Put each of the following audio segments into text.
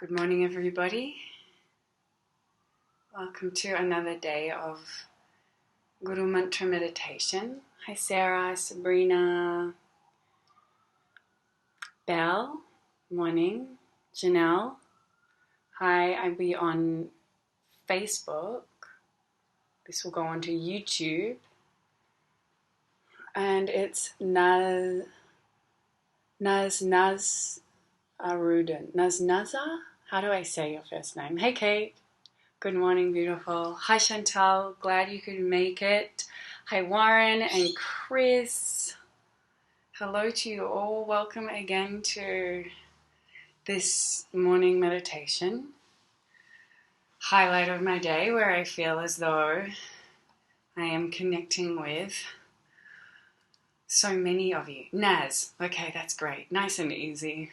Good morning, everybody. Welcome to another day of Guru Mantra meditation. Hi, Sarah, Sabrina, Belle. Morning, Janelle. Hi, I'll be on Facebook. This will go onto YouTube. And it's Naznaza Naznaza? How do I say your first name? Hey, Kate. Good morning, beautiful. Hi, Chantal. Glad you could make it. Hi, Warren and Chris. Hello to you all. Welcome again to this morning meditation. Highlight of my day where I feel as though I am connecting with so many of you. Naz. Okay, that's great. Nice and easy.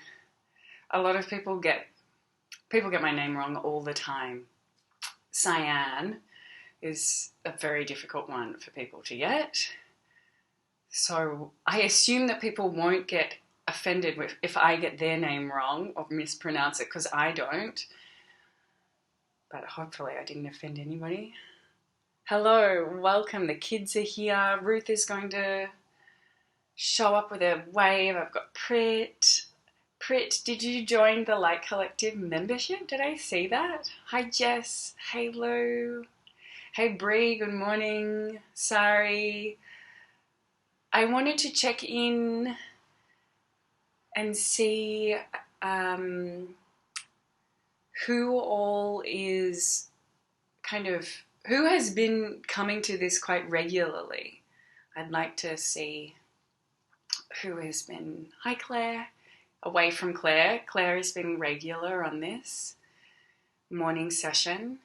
A lot of people get my name wrong all the time. Cyan is a very difficult one for people to get. So I assume that people won't get offended if I get their name wrong or mispronounce it, because I don't. But hopefully I didn't offend anybody. Hello, welcome. The kids are here. Ruth is going to show up with a wave. I've got Prit. Prit, did you join the Light Collective membership? Did I see that? Hi, Jess. Hello. Hey, Bree. Good morning. Sorry. I wanted to check in and see who all is who has been coming to this quite regularly. I'd like to see who has been. Hi, Claire. Away from Claire. Claire has been regular on this morning session.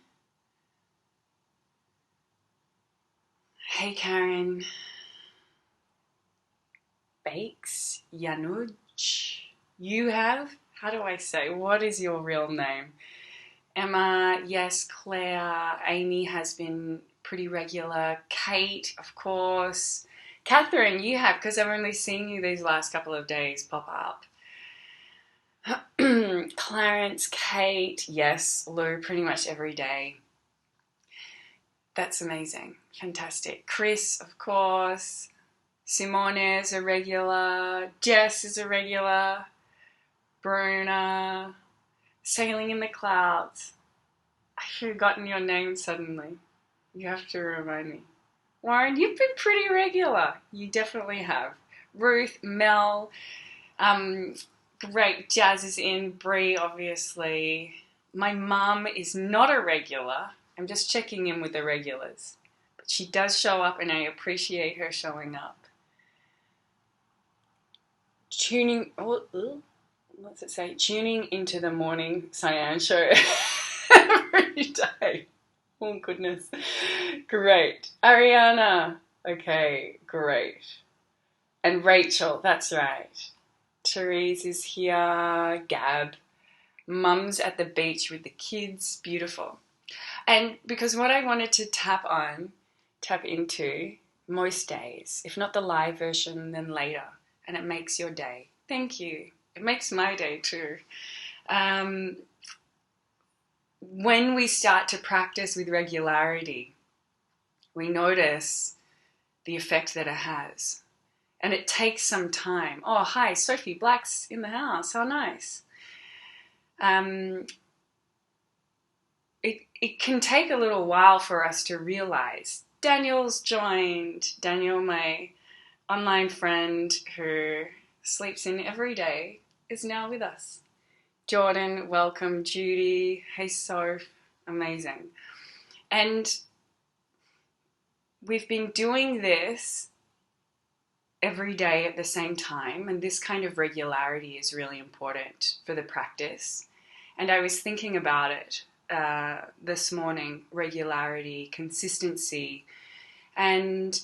Hey, Karen. Bakes. Yanuj. You have? How do I say? What is your real name? Emma. Yes. Claire. Amy has been pretty regular. Kate, of course. Catherine, you have, because I've only seen you these last couple of days pop up. Clarence, Kate, yes, Lou, pretty much every day. That's amazing. Fantastic. Chris, of course. Simone is a regular. Jess is a regular. Bruna. Sailing in the Clouds. I've forgotten your name suddenly. You have to remind me. Warren, you've been pretty regular. You definitely have. Ruth, Mel, great, Jazz is in, Bree, obviously. My mum is not a regular. I'm just checking in with the regulars. But she does show up, and I appreciate her showing up. What's it say? Tuning into the morning Cyan show every day. Oh, goodness. Great. Ariana. Okay, great. And Rachel, that's right. Therese is here. Gab. Mum's at the beach with the kids. Beautiful. And because what I wanted to tap into most days, if not the live version, then later. And it makes your day. Thank you. It makes my day too. When we start to practice with regularity, we notice the effect that it has. And it takes some time. Oh, hi, Sophie Black's in the house. How nice. It can take a little while for us to realize. Daniel's joined. Daniel, my online friend who sleeps in every day, is now with us. Jordan, welcome. Judy, hey Soph, amazing. And we've been doing this every day at the same time, and this kind of regularity is really important for the practice. And I was thinking about it this morning, regularity, consistency, and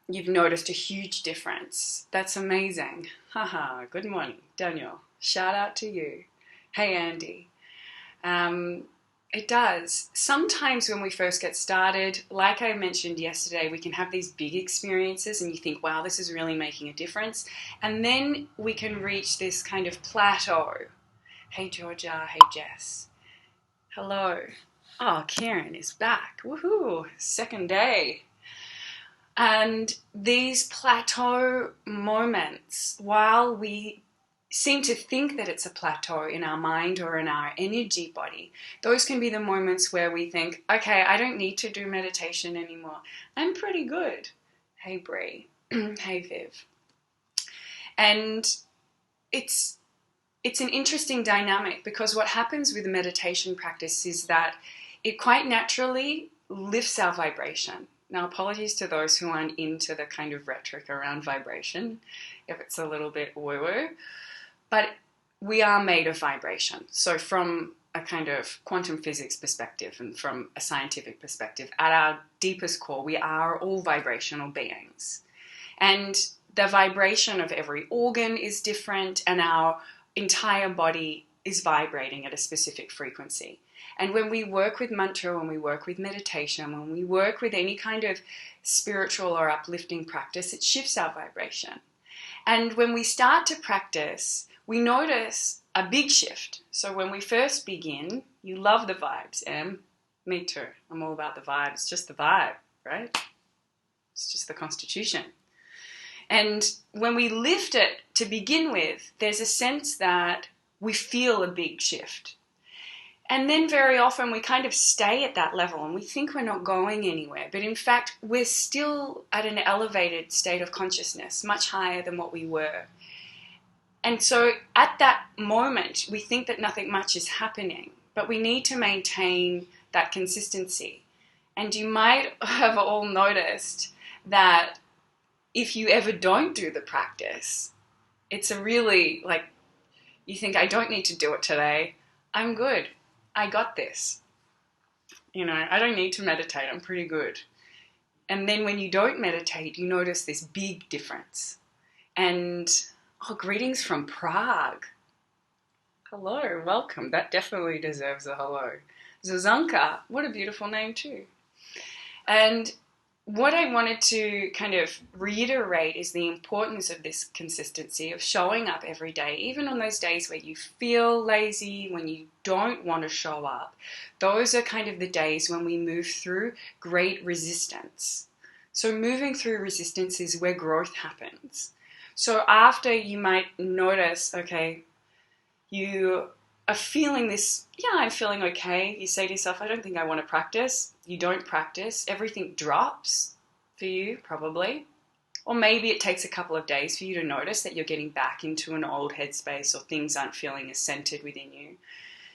you've noticed a huge difference. That's amazing. Haha, good morning, Daniel. Shout out to you. Hey, Andy. It does. Sometimes when we first get started, like I mentioned yesterday, we can have these big experiences and you think, wow, this is really making a difference. And then we can reach this kind of plateau. Hey Georgia, hey Jess. Hello. Oh, Karen is back. Woohoo! Second day. And these plateau moments, while we seem to think that it's a plateau in our mind or in our energy body, those can be the moments where we think, okay, I don't need to do meditation anymore. I'm pretty good. Hey Bree. Hey Viv. And it's an interesting dynamic, because what happens with meditation practice is that it quite naturally lifts our vibration. Now, apologies to those who aren't into the kind of rhetoric around vibration, if it's a little bit woo-woo, but we are made of vibration. So from a kind of quantum physics perspective and from a scientific perspective, at our deepest core, we are all vibrational beings. And the vibration of every organ is different, and our entire body is vibrating at a specific frequency. And when we work with mantra, when we work with meditation, when we work with any kind of spiritual or uplifting practice, it shifts our vibration. And when we start to practice, we notice a big shift. So when we first begin, you love the vibes, Em. Me too. I'm all about the vibe. It's just the vibe, right? It's just the constitution. And when we lift it to begin with, there's a sense that we feel a big shift. And then very often we kind of stay at that level and we think we're not going anywhere. But in fact, we're still at an elevated state of consciousness, much higher than what we were. And so at that moment, we think that nothing much is happening, but we need to maintain that consistency. And you might have all noticed that if you ever don't do the practice, it's a really, like, you think, I don't need to do it today. I'm good. I got this. You know, I don't need to meditate. I'm pretty good. And then when you don't meditate, you notice this big difference. And, oh, greetings from Prague. Hello, welcome. That definitely deserves a hello. Zuzanka, what a beautiful name too. And what I wanted to kind of reiterate is the importance of this consistency, of showing up every day, even on those days where you feel lazy, when you don't want to show up. Those are kind of the days when we move through great resistance. So moving through resistance is where growth happens. So after you might notice, okay, you are feeling this, yeah, I'm feeling okay. You say to yourself, I don't think I want to practice. You don't practice. Everything drops for you, probably. Or maybe it takes a couple of days for you to notice that you're getting back into an old headspace, or things aren't feeling as centered within you.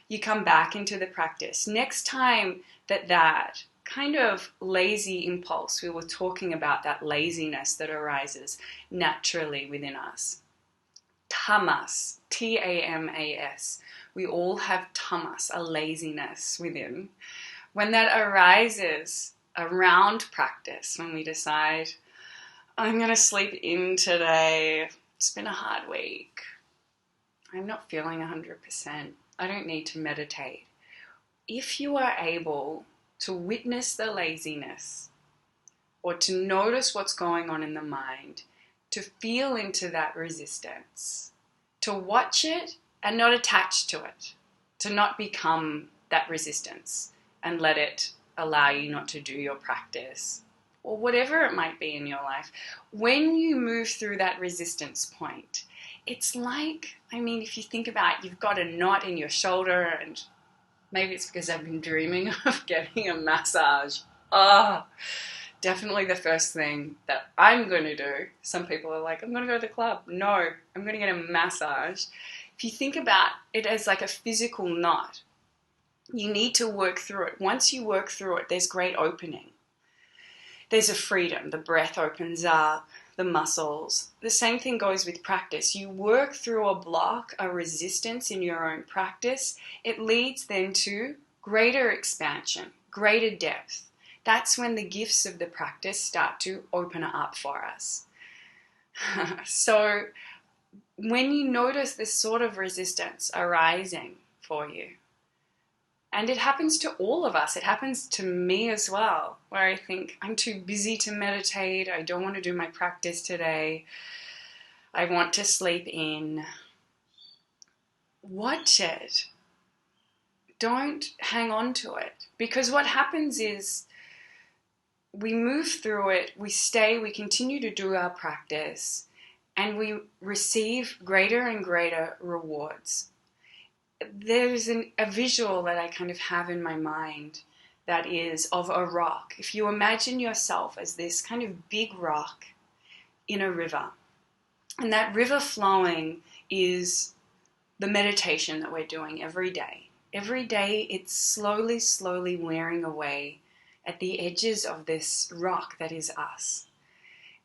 You come back into the practice. Next time that kind of lazy impulse, we were talking about that laziness that arises naturally within us. Tamas, Tamas. We all have tamas, a laziness within. When that arises around practice, when we decide, I'm going to sleep in today, it's been a hard week, I'm not feeling 100%, I don't need to meditate. If you are able to witness the laziness, or to notice what's going on in the mind, to feel into that resistance, to watch it and not attach to it, to not become that resistance and let it allow you not to do your practice or whatever it might be in your life. When you move through that resistance point, it's like, I mean, if you think about it, you've got a knot in your shoulder, and maybe it's because I've been dreaming of getting a massage. Definitely the first thing that I'm going to do. Some people are like, I'm going to go to the club. No, I'm going to get a massage. If you think about it as like a physical knot, you need to work through it. Once you work through it, there's great opening. There's a freedom. The breath opens up, the muscles. The same thing goes with practice. You work through a block, a resistance in your own practice. It leads then to greater expansion, greater depth. That's when the gifts of the practice start to open up for us. So when you notice this sort of resistance arising for you, and it happens to all of us, it happens to me as well, where I think I'm too busy to meditate, I don't want to do my practice today, I want to sleep in. watch it. Don't hang on to it. Because what happens is we move through it, we stay, we continue to do our practice, and we receive greater and greater rewards. There's a visual that I kind of have in my mind that is of a rock. If you imagine yourself as this kind of big rock in a river, and that river flowing is the meditation that we're doing every day. Every day it's slowly, slowly wearing away at the edges of this rock that is us.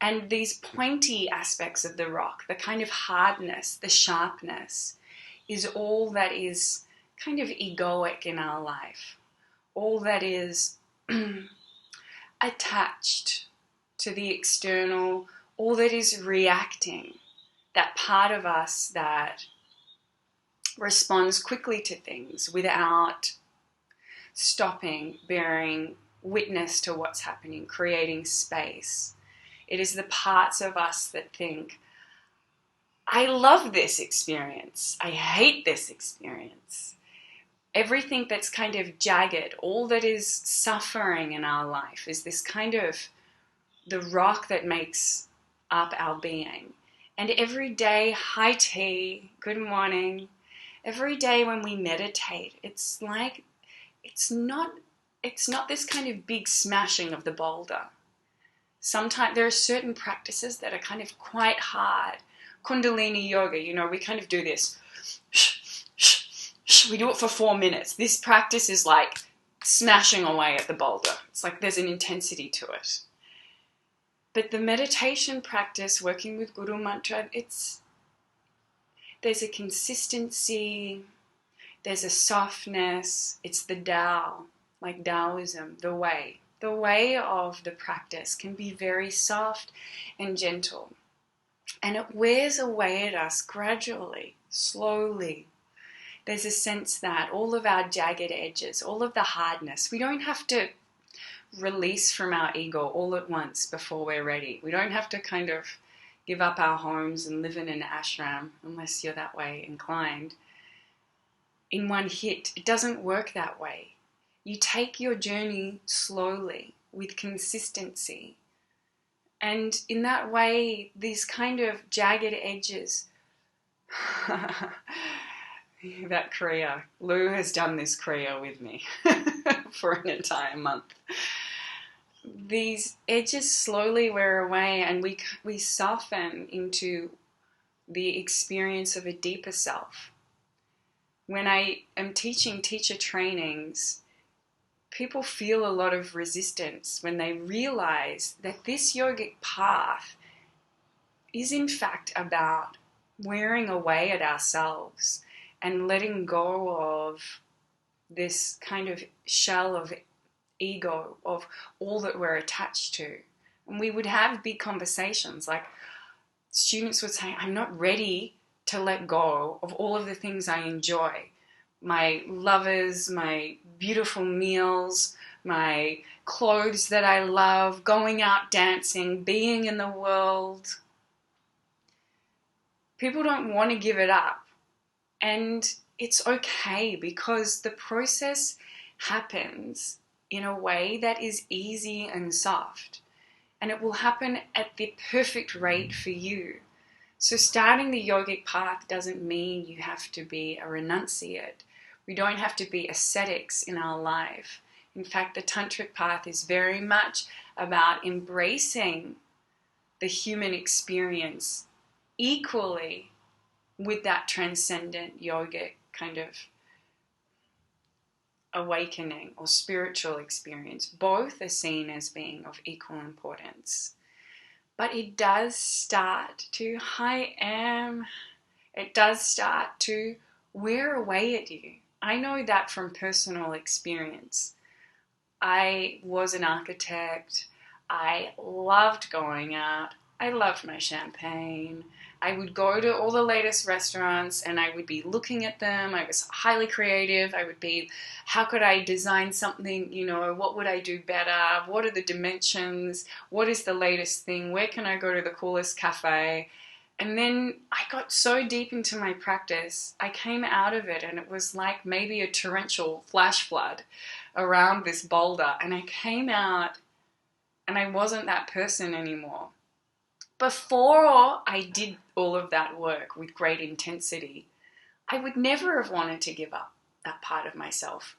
And these pointy aspects of the rock, the kind of hardness, the sharpness, is all that is kind of egoic in our life. All that is attached to the external, all that is reacting. That part of us that responds quickly to things without stopping, bearing witness to what's happening, creating space. It is the parts of us that think, I love this experience, I hate this experience. Everything that's kind of jagged, all that is suffering in our life is this kind of the rock that makes up our being. And every day, hi T, good morning. Every day when we meditate, it's like, it's not this kind of big smashing of the boulder. Sometimes there are certain practices that are kind of quite hard. Kundalini yoga, we kind of do this. We do it for 4 minutes. This practice is like smashing away at the boulder. It's like there's an intensity to it. But the meditation practice, working with Guru Mantra, there's a consistency, there's a softness, it's the Tao, like Taoism, the way. The way of the practice can be very soft and gentle. And it wears away at us gradually, slowly. There's a sense that all of our jagged edges, all of the hardness, we don't have to release from our ego all at once before we're ready. We don't have to kind of give up our homes and live in an ashram, unless you're that way inclined, in one hit. It doesn't work that way. You take your journey slowly, with consistency. And in that way, these kind of jagged edges, that Kriya, Lou has done this Kriya with me for an entire month. These edges slowly wear away and we soften into the experience of a deeper self. When I am teaching teacher trainings, people feel a lot of resistance when they realize that this yogic path is in fact about wearing away at ourselves and letting go of this kind of shell of ego, of all that we're attached to. And we would have big conversations, like students would say, I'm not ready to let go of all of the things I enjoy. My lovers, my beautiful meals, my clothes that I love, going out dancing, being in the world. People don't want to give it up. And it's okay, because the process happens in a way that is easy and soft. And it will happen at the perfect rate for you. So starting the yogic path doesn't mean you have to be a renunciate. We don't have to be ascetics in our life. In fact, the tantric path is very much about embracing the human experience equally with that transcendent yogic kind of awakening or spiritual experience. Both are seen as being of equal importance. But it does start to, it does start to wear away at you. I know that from personal experience. I was an architect. I loved going out. I loved my champagne. I would go to all the latest restaurants and I would be looking at them. I was highly creative. I would be, how could I design something, what would I do better? What are the dimensions? What is the latest thing? Where can I go to the coolest cafe? And then I got so deep into my practice, I came out of it and it was like maybe a torrential flash flood around this boulder. And I came out and I wasn't that person anymore. Before I did all of that work with great intensity, I would never have wanted to give up that part of myself.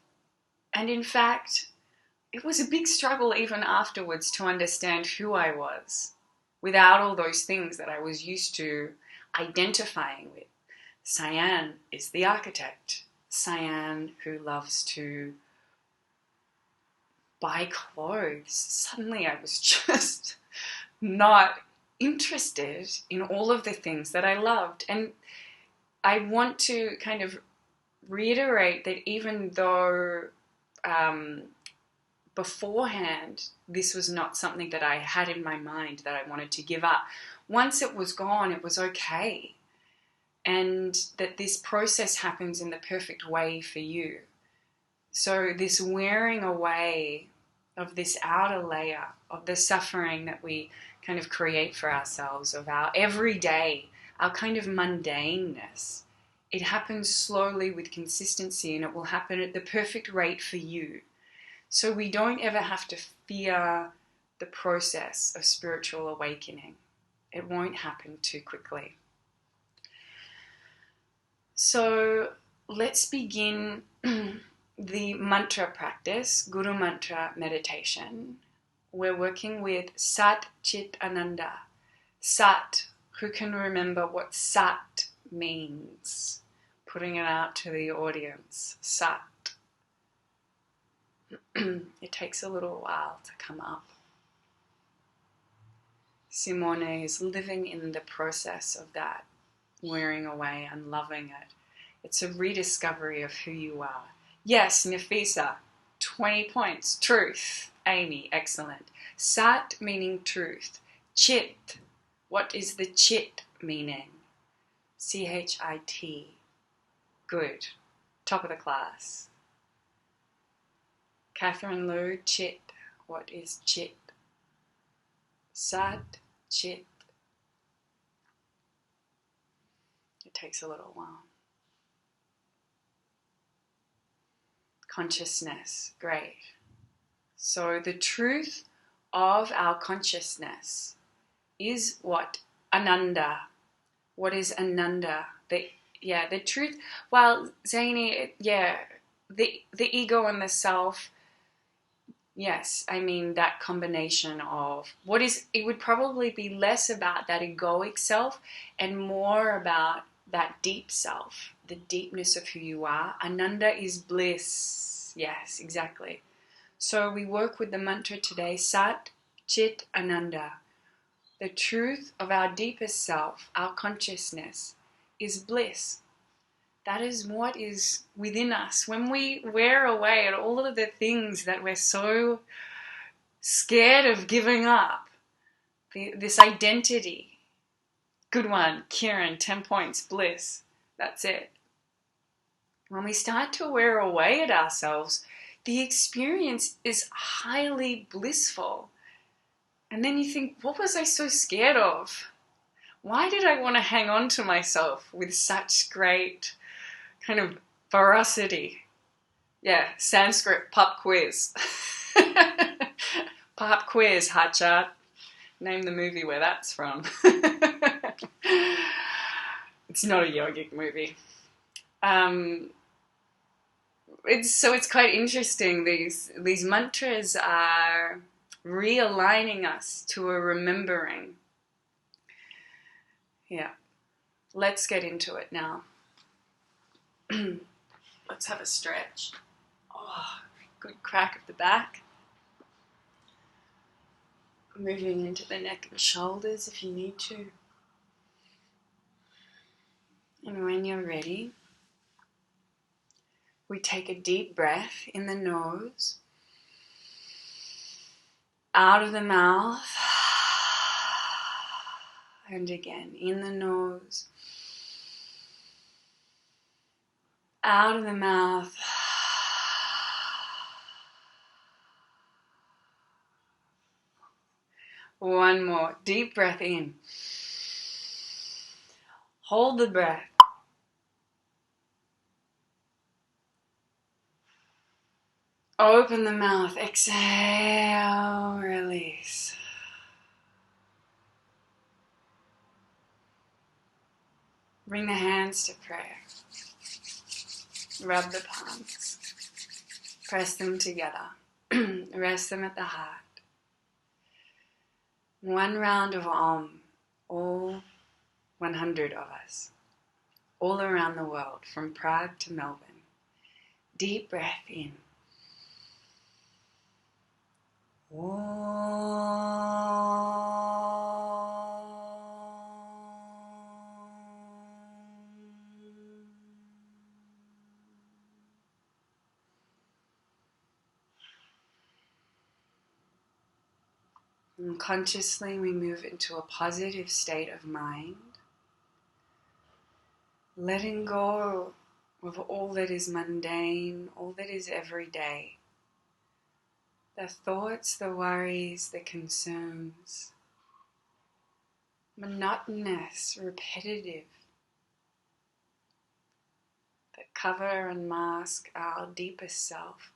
And in fact, it was a big struggle even afterwards to understand who I was without all those things that I was used to identifying with. Cyan is the architect. Cyan who loves to buy clothes. Suddenly I was just not interested in all of the things that I loved. And I want to kind of reiterate that even though beforehand this was not something that I had in my mind that I wanted to give up, once it was gone, it was okay. And that this process happens in the perfect way for you. So this wearing away of this outer layer of the suffering that we kind of create for ourselves, of our everyday, our kind of mundaneness, it happens slowly with consistency, and it will happen at the perfect rate for you. So we don't ever have to fear the process of spiritual awakening. It won't happen too quickly. So let's begin the mantra practice, Guru Mantra meditation. We're working with Sat Chit Ananda. Sat, who can remember what Sat means? Putting it out to the audience. Sat. It takes a little while to come up. Simone is living in the process of that, wearing away and loving it. It's a rediscovery of who you are. Yes, Nafisa, 20 points. Truth. Amy, excellent. Sat meaning truth. Chit. What is the chit meaning? C-H-I-T. Good. Top of the class. Catherine Liu, chit. What is chit? Sat, chit. It takes a little while. Consciousness, great. So the truth of our consciousness is what? Ananda. What is Ananda? The truth. Well, Zany, the ego and the self. Yes, I mean that combination of it would probably be less about that egoic self and more about that deep self, the deepness of who you are. Ananda is bliss. Yes, exactly. So we work with the mantra today, Sat Chit Ananda. The truth of our deepest self, our consciousness, is bliss. That is what is within us. When we wear away at all of the things that we're so scared of giving up, this identity. Good one, Kieran, 10 points, bliss. That's it. When we start to wear away at ourselves, the experience is highly blissful. And then you think, what was I so scared of? Why did I want to hang on to myself with such great kind of ferocity? Yeah, Sanskrit pop quiz. Pop quiz, hotshot. Name the movie where that's from. It's not a yogic movie. It's quite interesting. These mantras are realigning us to a remembering. Yeah. Let's get into it now. Let's have a stretch. Oh, good crack of the back. Moving into the neck and shoulders if you need to. And when you're ready, we take a deep breath in the nose, out of the mouth, and again in the nose, out of the mouth, one more deep breath in, Hold the breath. Open the mouth. Exhale. Release. Bring the hands to prayer. Rub the palms. Press them together. Rest them at the heart. One round of Om. All 100 of us. All around the world, from Prague to Melbourne. Deep breath in. And consciously we move into a positive state of mind, letting go of all that is mundane, all that is everyday. The thoughts, the worries, the concerns, monotonous, repetitive, that cover and mask our deepest self.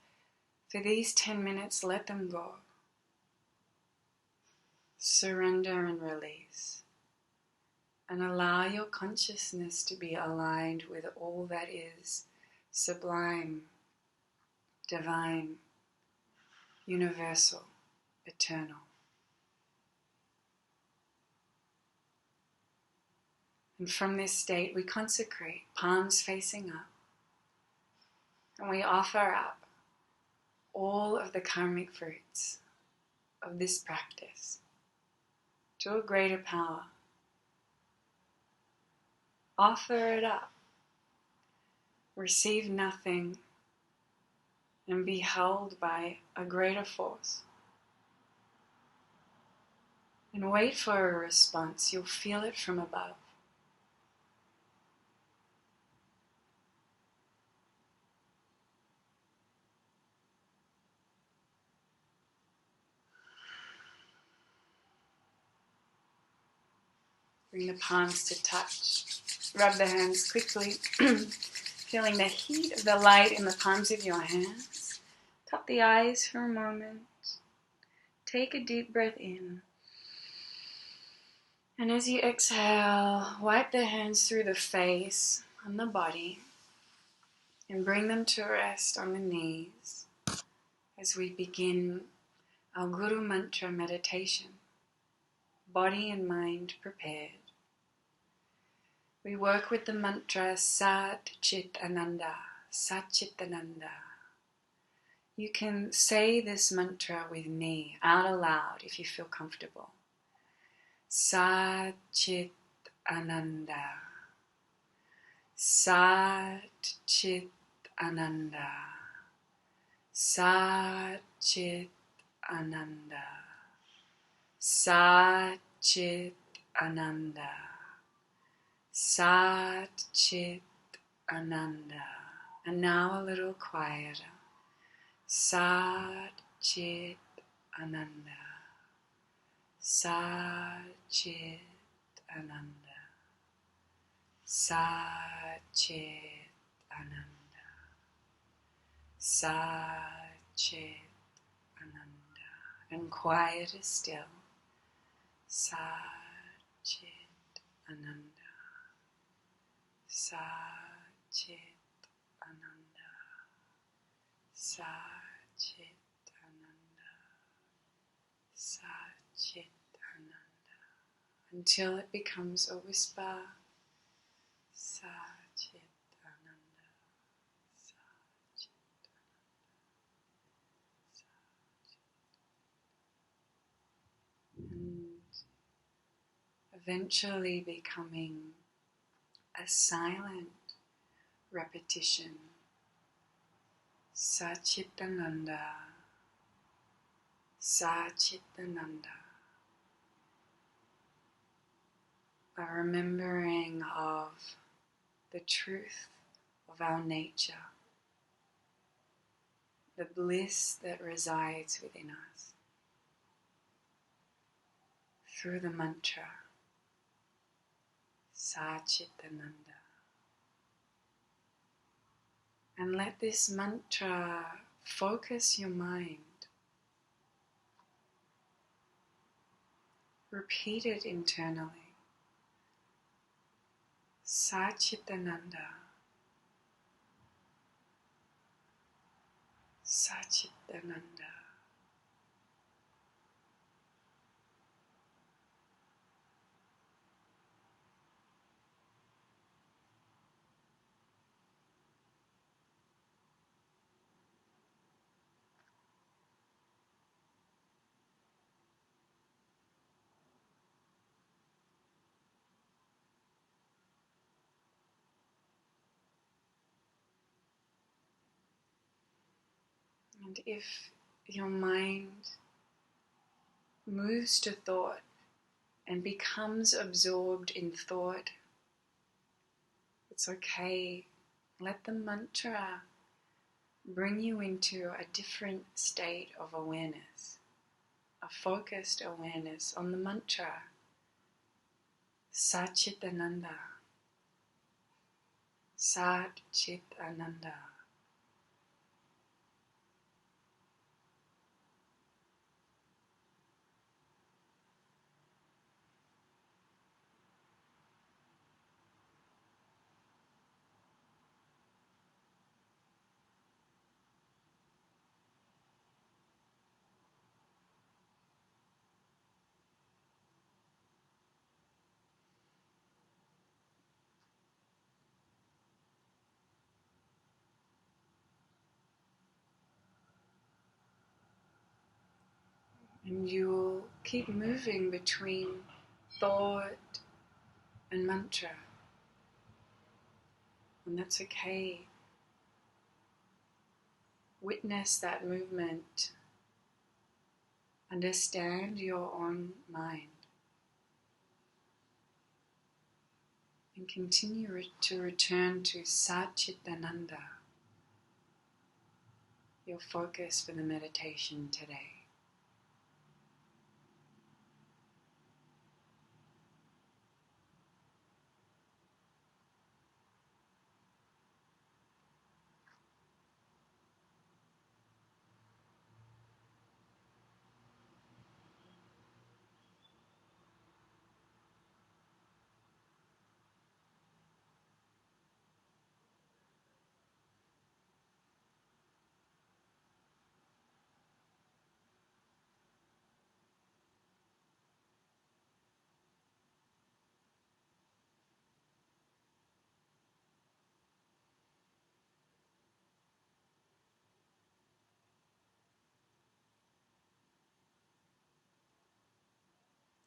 For these 10 minutes, let them go. Surrender and release. And allow your consciousness to be aligned with all that is sublime, divine, universal, eternal. And from this state we consecrate, palms facing up, and we offer up all of the karmic fruits of this practice to a greater power. Offer it up. Receive nothing and be held by a greater force. And wait for a response. You'll feel it from above. Bring the palms to touch. Rub the hands quickly, feeling the heat of the light in the palms of your hands. Cup the eyes for a moment. Take a deep breath in. And as you exhale, wipe the hands through the face and the body and bring them to rest on the knees as we begin our Guru Mantra meditation. Body and mind prepared. We work with the mantra Sat Chit Ananda, Sat Chit Ananda. You can say this mantra with me out aloud if you feel comfortable. Sat Chit Ananda, Sat Chit Ananda, Sat Chit Ananda, Sat Chit Ananda, Sat Chit Ananda. And now a little quieter. Sat Chit Ananda, Sat Chit Ananda, Sat Chit Ananda, Sat Chit Ananda. And quieter still. Sat Chit Ananda, Sat Chit Ananda, Sat Chit Ananda, Sat Chit Ananda, until it becomes a whisper. Sat Chit Ananda, Sat Chit Ananda, and eventually becoming a silent repetition. Satchitananda, Satchitananda. A remembering of the truth of our nature, the bliss that resides within us through the mantra Sachitananda. And let this mantra focus your mind. Repeat it internally. Sachitananda. Sachitananda. And if your mind moves to thought and becomes absorbed in thought, it's okay. Let the mantra bring you into a different state of awareness, a focused awareness on the mantra. Sachitananda. Sachitananda. And you'll keep moving between thought and mantra. And that's okay. Witness that movement. Understand your own mind. And continue to return to Sachitananda, your focus for the meditation today.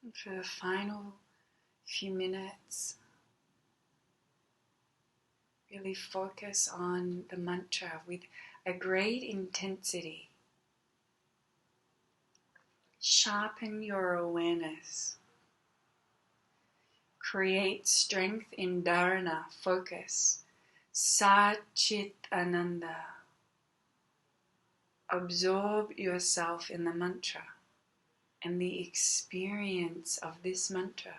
And for the final few minutes, really focus on the mantra with a great intensity. Sharpen your awareness. Create strength in dharana, focus. Sachitananda. Absorb yourself in the mantra and the experience of this mantra.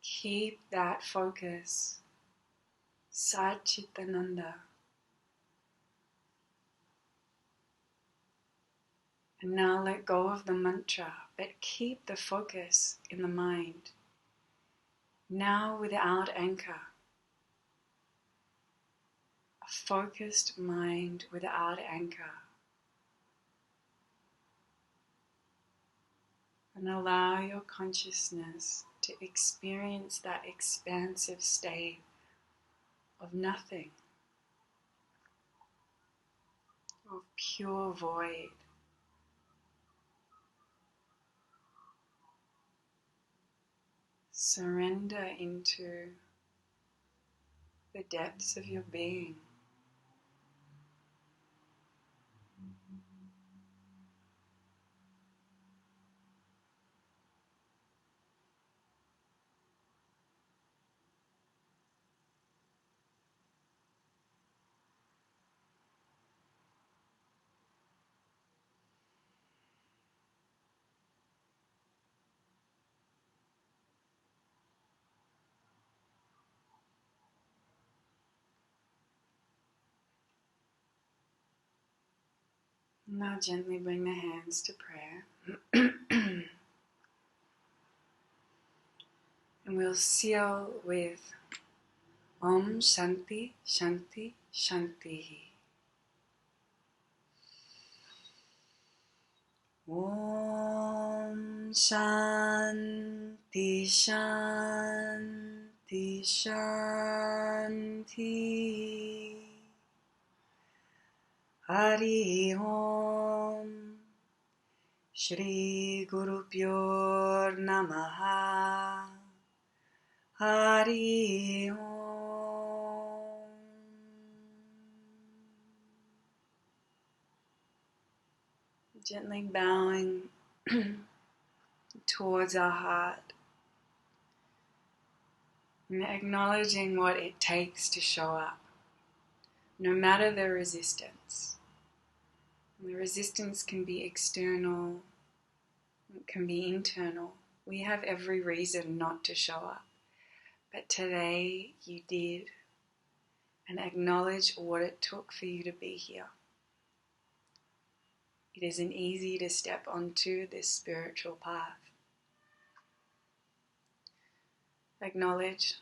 Keep that focus. Sachitananda. And now let go of the mantra, but keep the focus in the mind. Now without anchor. A focused mind without anchor. And allow your consciousness to experience that expansive state of nothing, of pure void. Surrender into the depths of your being. Now gently bring the hands to prayer. And we'll seal with Om Shanti Shanti Shanti. Om Shanti Shanti Shanti. Hari Om. Shri Guru Pyo Namaha. Hari Om. Gently bowing towards our heart and acknowledging what it takes to show up, no matter the resistance. The resistance can be external, it can be internal. We have every reason not to show up, but today you did, and acknowledge what it took for you to be here. It isn't easy to step onto this spiritual path. Acknowledge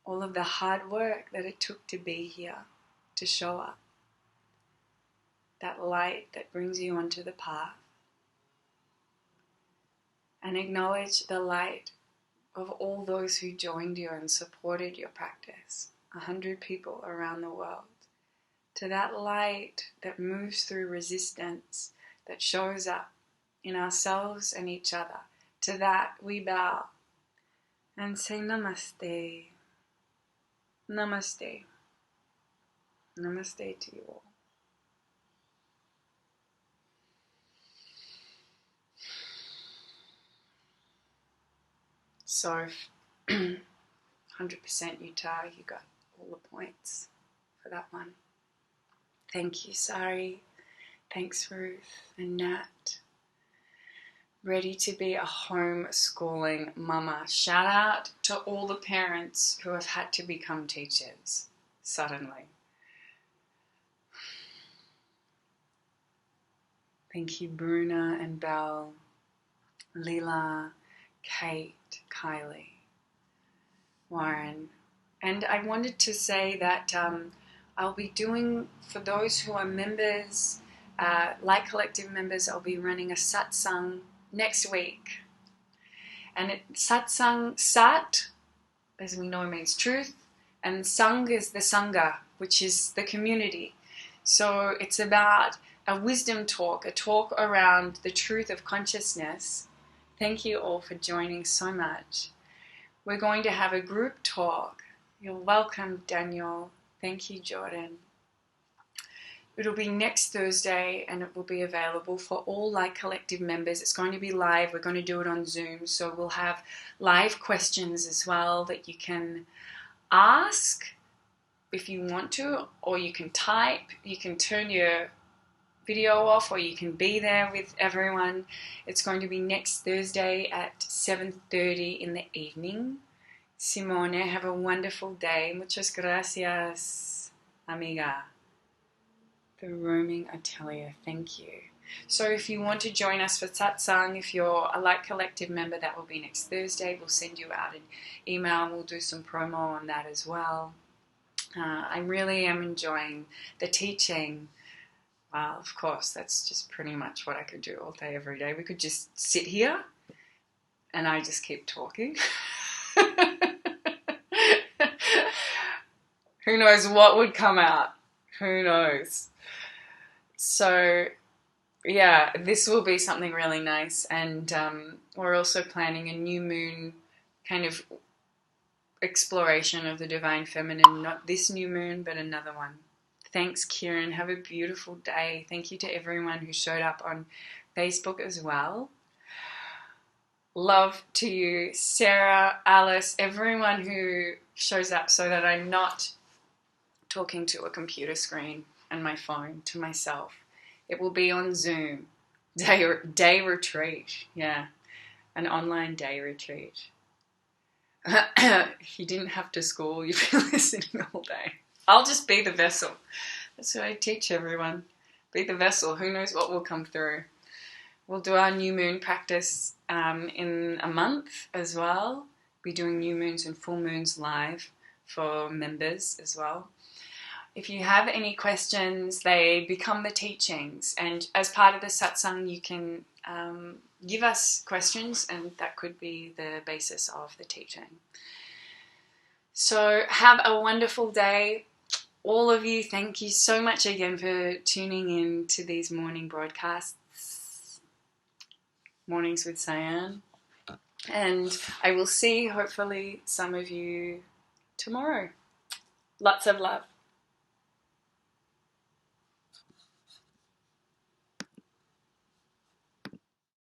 all of the hard work that it took to be here, to show up. That light that brings you onto the path. And acknowledge the light of all those who joined you and supported your practice. 100 people around the world. To that light that moves through resistance, that shows up in ourselves and each other. To that we bow and say Namaste. Namaste. Namaste to you all. So, 100% Utah, you got all the points for that one. Thank you, Sari. Thanks, Ruth and Nat. Ready to be a homeschooling mama. Shout out to all the parents who have had to become teachers suddenly. Thank you, Bruna and Belle, Leela, Kate, Kylie, Warren. And I wanted to say that I'll be doing, for those who are members, Light Collective members, I'll be running a Satsang next week. And Satsang, Sat, as we know, means truth, and Sang is the Sangha, which is the community. So it's about a wisdom talk, a talk around the truth of consciousness. Thank you all for joining so much. We're going to have a group talk. You're welcome, Daniel. Thank you, Jordan. It'll be next Thursday and it will be available for all Light Collective members. It's going to be live. We're going to do it on Zoom. So we'll have live questions as well that you can ask if you want to, or you can type. You can turn your video off, or you can be there with everyone. It's going to be next Thursday at 7:30 in the evening. Simone, have a wonderful day. Muchas gracias, amiga. The roaming atelier, thank you. So if you want to join us for Satsang, if you're a Light Collective member, that will be next Thursday. We'll send you out an email and we'll do some promo on that as well. I really am enjoying the teaching. Well, of course, that's just pretty much what I could do all day, every day. We could just sit here and I just keep talking. Who knows what would come out? Who knows? So, yeah, this will be something really nice. And we're also planning a new moon kind of exploration of the Divine Feminine. Not this new moon, but another one. Thanks, Kieran. Have a beautiful day. Thank you to everyone who showed up on Facebook as well. Love to you, Sarah, Alice, everyone who shows up so that I'm not talking to a computer screen and my phone to myself. It will be on Zoom. Day retreat. Yeah, an online day retreat. You didn't have to school. You've been listening all day. I'll just be the vessel. That's what I teach everyone. Be the vessel. Who knows what will come through. We'll do our new moon practice in a month as well. Be doing new moons and full moons live for members as well. If you have any questions, they become the teachings. And as part of the satsang, you can give us questions, and that could be the basis of the teaching. So have a wonderful day. All of you, thank you so much again for tuning in to these morning broadcasts. Mornings with Cyan. And I will see, hopefully, some of you tomorrow. Lots of love.